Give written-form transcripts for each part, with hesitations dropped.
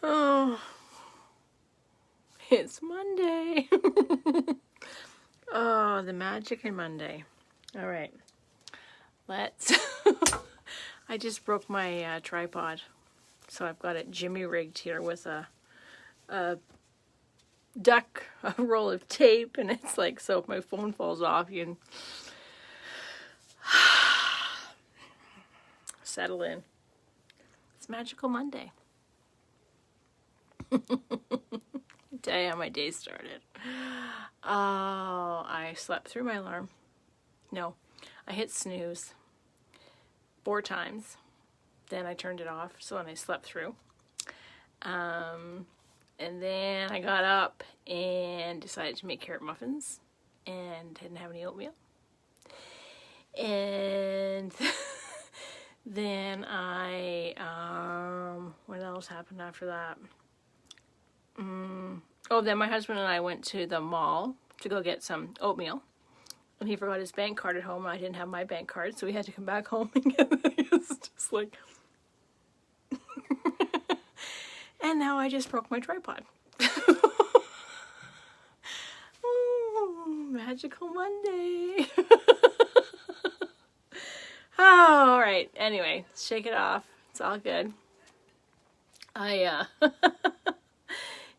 Oh, it's Monday. Oh, the magic in Monday. All right, let's. I just broke my tripod, so I've got it jimmy rigged here with a duck, a roll of tape, and it's like, so if my phone falls off, you can settle in. It's Magical Monday. Tell you how my day started. Oh, I slept through my alarm. No, I hit snooze 4 times. Then I turned it off, so then I slept through. And then I got up and decided to make carrot muffins and didn't have any oatmeal. And then what else happened after that? Oh, then my husband and I went to the mall to go get some oatmeal. And he forgot his bank card at home. I didn't have my bank card, so we had to come back home and get it. It's just like... And now I just broke my tripod. Oh, Magical Monday. Oh, all right. Anyway, shake it off. It's all good.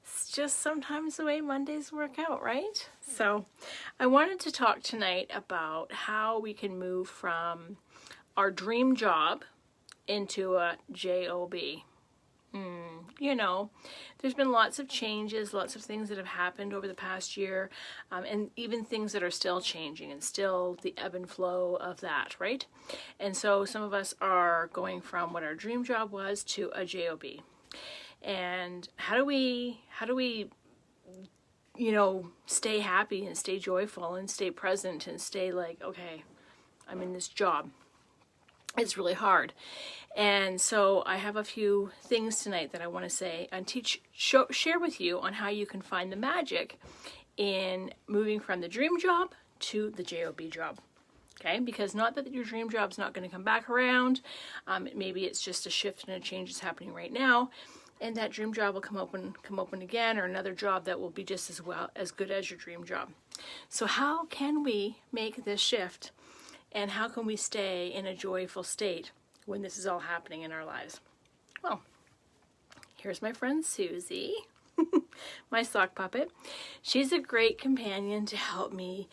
It's just sometimes the way Mondays work out, right? So I wanted to talk tonight about how we can move from our dream job into a job. You know, there's been lots of changes, lots of things that have happened over the past year, and even things that are still changing and still the ebb and flow of that, right? And so some of us are going from what our dream job was to a job. And how do we, you know, stay happy and stay joyful and stay present and stay like, okay, I'm in this job. It's really hard. And so I have a few things tonight that I want to say and share with you on how you can find the magic in moving from the dream job to the job job. Okay, because not that your dream job's not going to come back around. Maybe it's just a shift and a change that's happening right now, and that dream job will come open again, or another job that will be just as good as your dream job. So how can we make this shift, and how can we stay in a joyful state when this is all happening in our lives? Well, here's my friend Susie, my sock puppet. She's a great companion to help me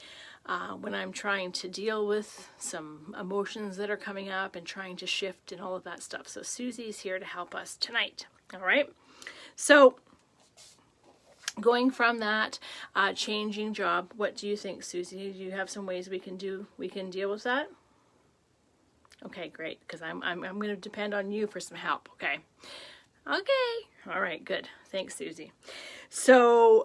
when I'm trying to deal with some emotions that are coming up and trying to shift and all of that stuff. So Susie's here to help us tonight. All right. So going from that changing job, what do you think, Susie? Do you have some ways we can deal with that? Okay, great, because I'm going to depend on you for some help. Okay. All right, good. Thanks, Susie. So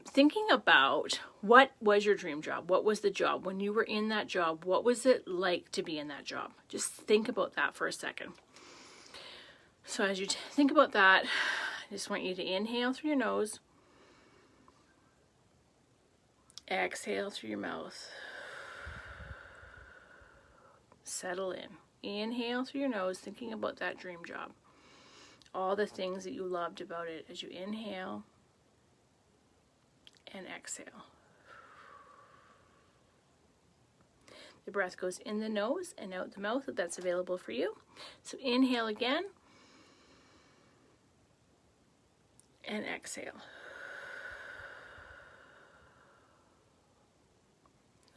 thinking about what was your dream job? What was the job? When you were in that job, what was it like to be in that job? Just think about that for a second. So as you think about that, I just want you to inhale through your nose. Exhale through your mouth. Settle in. Inhale through your nose, thinking about that dream job. All the things that you loved about it as you inhale and exhale. The breath goes in the nose and out the mouth if that's available for you. So inhale again and exhale.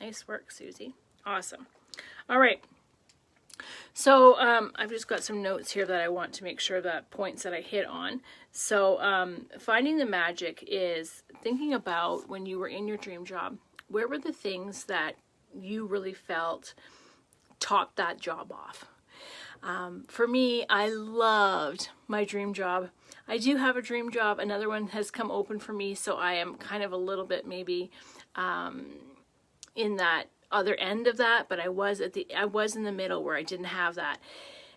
Nice work, Susie. Awesome. All right. So I've just got some notes here that I want to make sure that points that I hit on. So finding the magic is thinking about when you were in your dream job, where were the things that you really felt topped that job off? For me, I loved my dream job. I do have a dream job. Another one has come open for me, so I am kind of a little bit maybe in that other end of that, but I was in the middle where I didn't have that.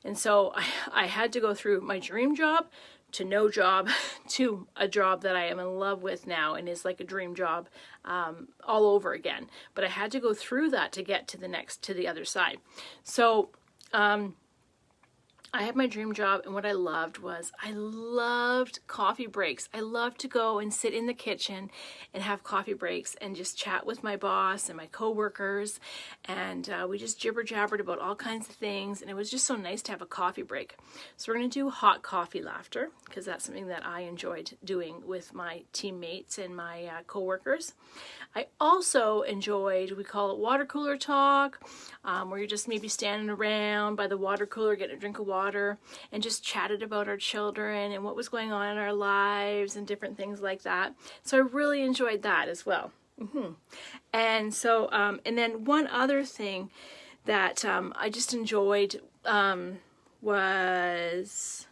And so I had to go through my dream job to no job to a job that I am in love with now and is like a dream job all over again. But I had to go through that to get to the other side. So I had my dream job, and what I loved was I loved coffee breaks. I loved to go and sit in the kitchen and have coffee breaks and just chat with my boss and my coworkers, and we just jibber jabbered about all kinds of things, and it was just so nice to have a coffee break. So we're going to do hot coffee laughter, because that's something that I enjoyed doing with my teammates and my coworkers. I also enjoyed, we call it water cooler talk, where you're just maybe standing around by the water cooler getting a drink of water and just chatted about our children and what was going on in our lives and different things like that. So I really enjoyed that as well. And so, and then one other thing that I just enjoyed was...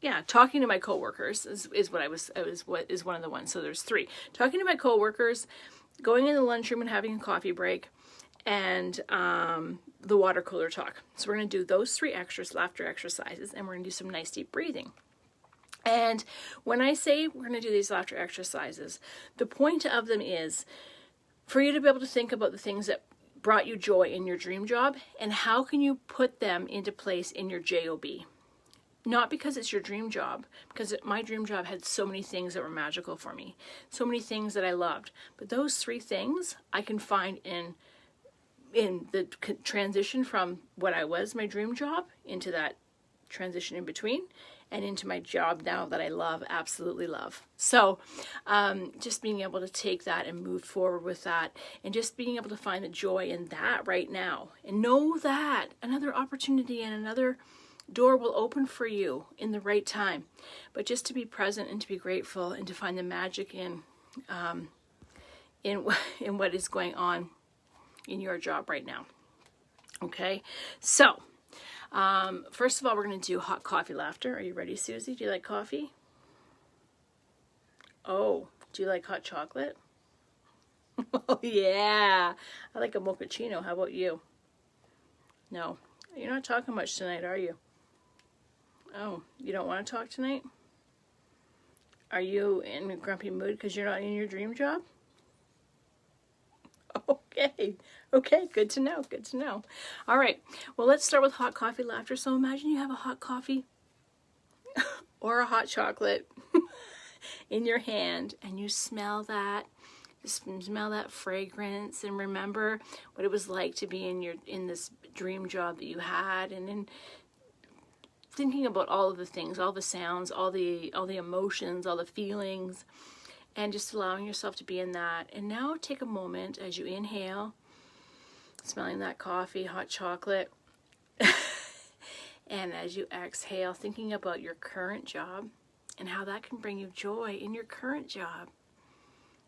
yeah, talking to my coworkers is one of the ones. So there's 3. Talking to my coworkers, going in the lunchroom and having a coffee break, and the water cooler talk. So we're going to do those 3 laughter exercises, and we're going to do some nice deep breathing. And when I say we're going to do these laughter exercises, the point of them is for you to be able to think about the things that brought you joy in your dream job, and how can you put them into place in your job. Not because it's your dream job, because my dream job had so many things that were magical for me, so many things that I loved. But those 3 things I can find in the transition from what I was, my dream job, into that transition in between, and into my job now that I love, absolutely love. So just being able to take that and move forward with that, and just being able to find the joy in that right now, and know that another opportunity and another door will open for you in the right time. But just to be present and to be grateful and to find the magic in what is going on in your job right now. Okay, so first of all, we're going to do hot coffee laughter. Are you ready, Susie? Do you like coffee? Oh, do you like hot chocolate? Oh yeah, I like a mochaccino. How about you? No, you're not talking much tonight, are you? Oh, you don't want to talk tonight? Are you in a grumpy mood because you're not in your dream job? Okay, good to know, good to know. All right, well, let's start with hot coffee laughter. So imagine you have a hot coffee or a hot chocolate in your hand, and you smell that. Smell that fragrance, and remember what it was like to be in this dream job that you had, and then thinking about all of the things, all the sounds, all the emotions, all the feelings, and just allowing yourself to be in that. And now take a moment as you inhale, smelling that coffee, hot chocolate, and as you exhale, thinking about your current job and how that can bring you joy in your current job.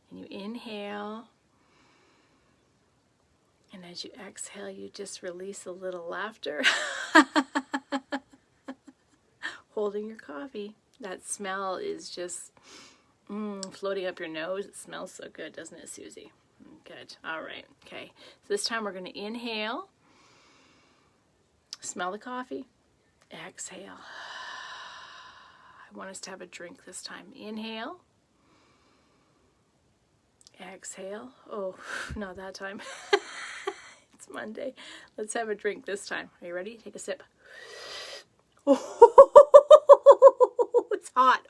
And you inhale, and as you exhale, you just release a little laughter. Holding your coffee. That smell is just floating up your nose. It smells so good, doesn't it, Susie? Good. All right. Okay. So this time we're going to inhale. Smell the coffee. Exhale. I want us to have a drink this time. Inhale. Exhale. Oh, not that time. It's Monday. Let's have a drink this time. Are you ready? Take a sip. Oh, it's hot.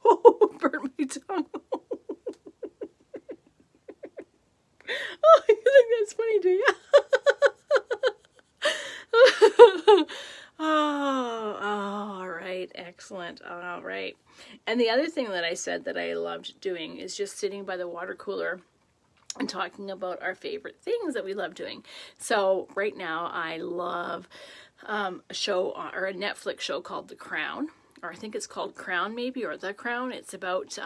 Oh, burnt my tongue. Oh, you think that's funny, do you? Oh, all right, excellent. All right. And the other thing that I said that I loved doing is just sitting by the water cooler and talking about our favorite things that we love doing. So right now I love a show or a Netflix show called The Crown, or I think it's called Crown maybe, or The Crown. It's about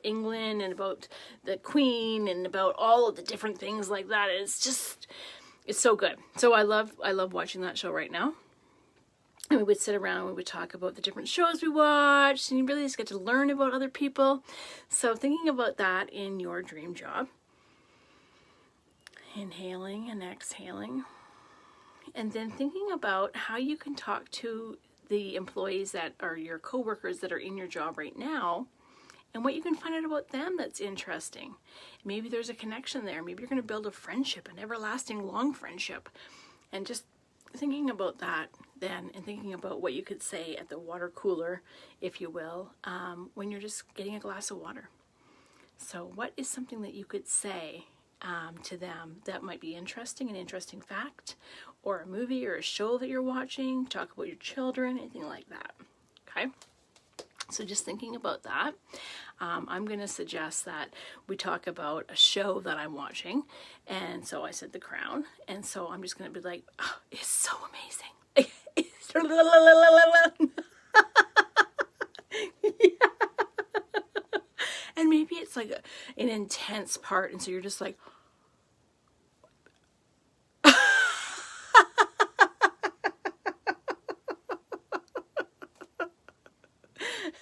England and about the Queen and about all of the different things like that. It's so good. So I love watching that show right now. And we would sit around and we would talk about the different shows we watched, and you really just get to learn about other people. So thinking about that in your dream job. Inhaling and exhaling. And then thinking about how you can talk to the employees that are your coworkers that are in your job right now, and what you can find out about them that's interesting. Maybe there's a connection there. Maybe you're going to build a friendship, an everlasting long friendship. And just thinking about that then, and thinking about what you could say at the water cooler, if you will, when you're just getting a glass of water. So what is something that you could say to them that might be interesting, an interesting fact, or a movie or a show that you're watching, talk about your children, anything like that. Okay? So just thinking about that, I'm going to suggest that we talk about a show that I'm watching. And so I said The Crown. And so I'm just going to be like, oh, it's so amazing. Yeah. And maybe it's like an intense part. And so you're just like,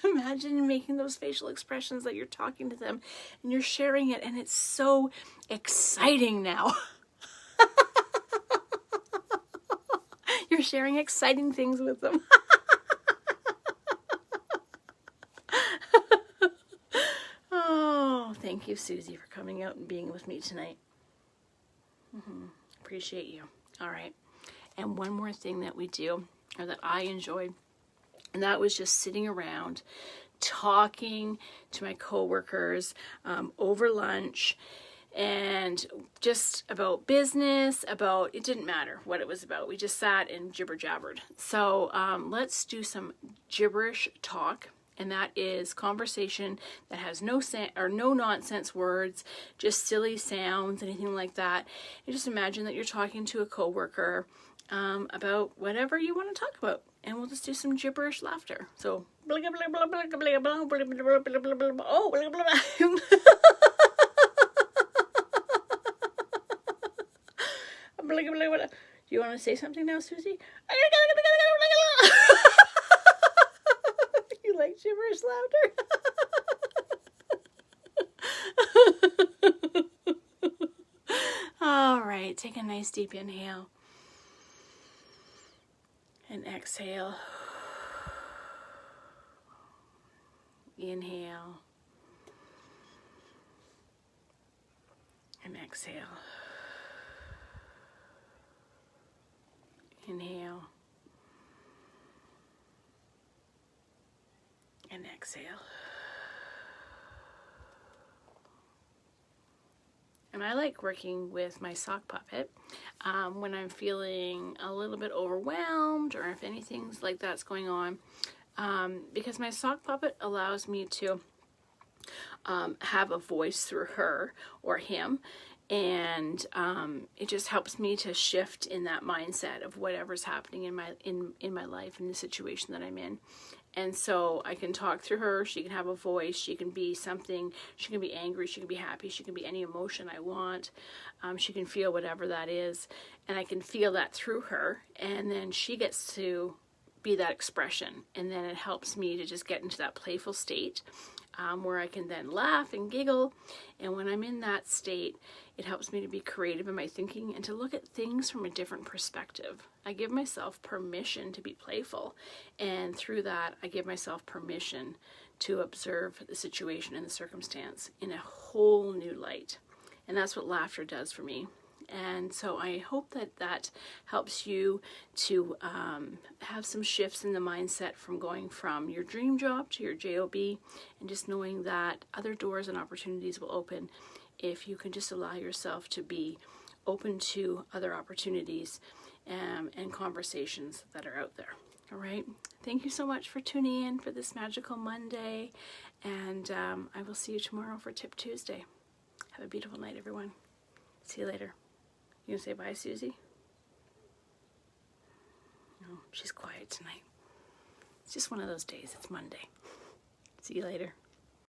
imagine making those facial expressions that you're talking to them and you're sharing it, and it's so exciting now. You're sharing exciting things with them. Oh, thank you, Susie, for coming out and being with me tonight. Appreciate you. All right. And one more thing that we do, or that I enjoyed, and that was just sitting around talking to my coworkers over lunch, and just about business, about, it didn't matter what it was about. We just sat and jibber jabbered. So let's do some gibberish talk. And that is conversation that has no nonsense words, just silly sounds, anything like that. You just imagine that you're talking to a coworker about whatever you want to talk about, and we'll just do some gibberish laughter. So, blah blah blah blah blah blah blah blah blah blah blah blah. Oh, blah blah blah. Blah blah blah. Do you want to say something now, Susie? You like gibberish laughter? All right, take a nice deep inhale and exhale. Inhale and exhale. Inhale and exhale. And I like working with my sock puppet when I'm feeling a little bit overwhelmed, or if anything's like that's going on, because my sock puppet allows me to have a voice through her or him, and it just helps me to shift in that mindset of whatever's happening in my life, in the situation that I'm in. And so I can talk through her. She can have a voice. She can be something. She can be angry. She can be happy. She can be any emotion I want. She can feel whatever that is. And I can feel that through her. And then she gets to be that expression. And then it helps me to just get into that playful state where I can then laugh and giggle. And when I'm in that state, it helps me to be creative in my thinking and to look at things from a different perspective. I give myself permission to be playful, and through that, I give myself permission to observe the situation and the circumstance in a whole new light. And that's what laughter does for me. And so I hope that that helps you to have some shifts in the mindset from going from your dream job to your JOB, and just knowing that other doors and opportunities will open if you can just allow yourself to be open to other opportunities and conversations that are out there. All right. Thank you so much for tuning in for this magical Monday, and I will see you tomorrow for Tip Tuesday. Have a beautiful night, everyone. See you later. You gonna say bye, Susie? No, she's quiet tonight. It's just one of those days. It's Monday. See you later.